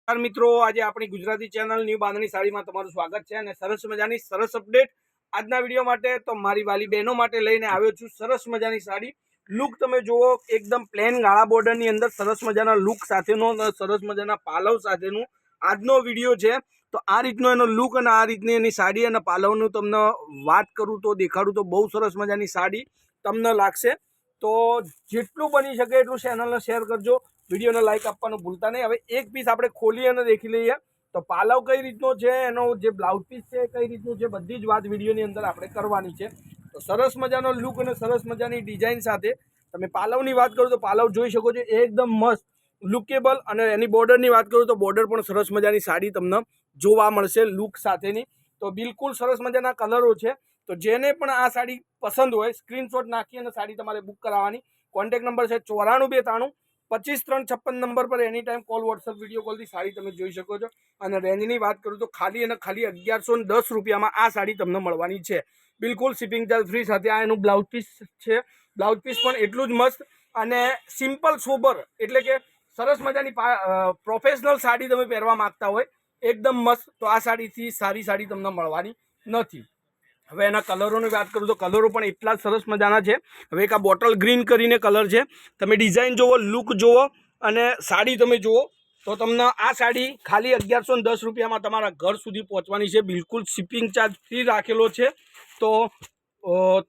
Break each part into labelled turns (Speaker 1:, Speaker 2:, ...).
Speaker 1: મિત્રો, આજે આપણી ગુજરાતી ચેનલ ન્યૂ બાંધણી સાડીમાં તમારું સ્વાગત છે અને સરસ મજાની સરસ અપડેટ આજના વિડીયો માટે તો મારી વાલી બહેનો માટે લઈને આવ્યો છું। સરસ મજાની સાડી લુક તમે જુઓ, એકદમ પ્લેન ગાળા બોર્ડરની અંદર સરસ મજાના લુક સાથેનો સરસ મજાના પાલવ સાથેનું આજનો વિડીયો છે। તો આ રીતનો એનો લુક અને આ રીતની એની સાડી અને પાલવનું તમને વાત કરું તો દેખાડું તો બહુ સરસ મજાની સાડી તમને લાગશે। તો જેટલું બની શકે એટલું ચેનલને શેર કરજો, વિડીયોને લાઈક આપવાનું ભૂલતા નહીં। હવે એક પીસ આપણે ખોલી અને દેખી લઈએ તો પાલવ કઈ રીતનો છે, એનો જે બ્લાઉઝ પીસ છે કઈ રીતનું છે, બધી જ વાત વિડીયોની અંદર આપણે કરવાની છે। તો સરસ મજાનો લુક અને સરસ મજાની ડિઝાઇન સાથે તમે પાલવની વાત કરો તો પાલવ જોઈ શકો છો, એકદમ મસ્ત લુકેબલ। અને એની બોર્ડરની વાત કરું તો બોર્ડર પણ સરસ મજાની સાડી તમને જોવા મળશે લુક સાથેની। તો બિલકુલ સરસ મજાના કલરો છે। તો જેને પણ આ સાડી પસંદ હોય સ્ક્રીનશોટ નાખી અને સાડી તમારે બુક કરાવવાની। કોન્ટેક્ટ નંબર છે 94 92 25 356 નંબર પર any time call WhatsApp video કોલથી સાડી તમે જોઈ શકો છો। અને રેન્જની વાત કરું તો ખાલી અને ખાલી 1110 રૂપિયામાં આ સાડી તમને મળવાની છે, બિલકુલ શિપિંગ ચાર્જ ફ્રી સાથે। આ એનું બ્લાઉઝ પીસ છે, બ્લાઉઝ પીસ પણ એટલું જ મસ્ત અને સિમ્પલ સોબર, એટલે કે સરસ મજાની પ્રોફેશનલ સાડી તમે પહેરવા માંગતા હોય એકદમ મસ્ત, તો આ સાડીથી સારી સાડી તમને મળવાની નથી। હવે એના કલરોની વાત કરું તો કલરો પણ એટલા જ સરસ મજાના છે। હવે એક આ બોટલ ગ્રીન કરીને કલર છે, તમે ડિઝાઇન જુઓ, લુક જુઓ અને સાડી તમે જુઓ તો તમને આ સાડી ખાલી 1110 રૂપિયામાં તમારા ઘર સુધી પહોંચવાની છે, બિલકુલ શિપિંગ ચાર્જ ફ્રી રાખેલો છે। તો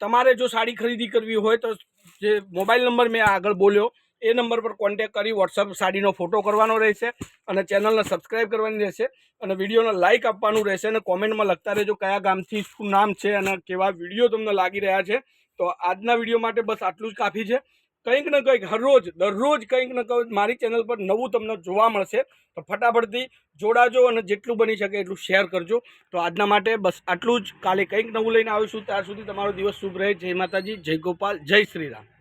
Speaker 1: તમારે જો સાડી ખરીદી કરવી હોય તો જે મોબાઈલ નંબર મેં આગળ બોલ્યો એ નંબર પર કોન્ટેક્ટ કરી વોટ્સઅપ સાડીનો ફોટો કરવાનો રહેશે અને ચેનલને સબસ્ક્રાઈબ કરવાની રહેશે અને વિડીયોને લાઇક આપવાનું રહેશે અને કોમેન્ટમાં લખતા રહેજો કયા ગામથી શું નામ છે અને કેવા વિડીયો તમને લાગી રહ્યા છે। તો આજના વિડીયો માટે બસ આટલું જ કાફી છે। કંઈક ને કંઈક હરરોજ દરરોજ કંઈક ને કંઈક મારી ચેનલ પર નવું તમને જોવા મળશે, તો ફટાફટથી જોડાજો અને જેટલું બની શકે એટલું શેર કરજો। તો આજના માટે બસ આટલું જ, કાલે કંઈક નવું લઈને આવીશું, ત્યાર સુધી તમારો દિવસ શુભ રહે। જય માતાજી, જય ગોપાલ, જય શ્રી રામ।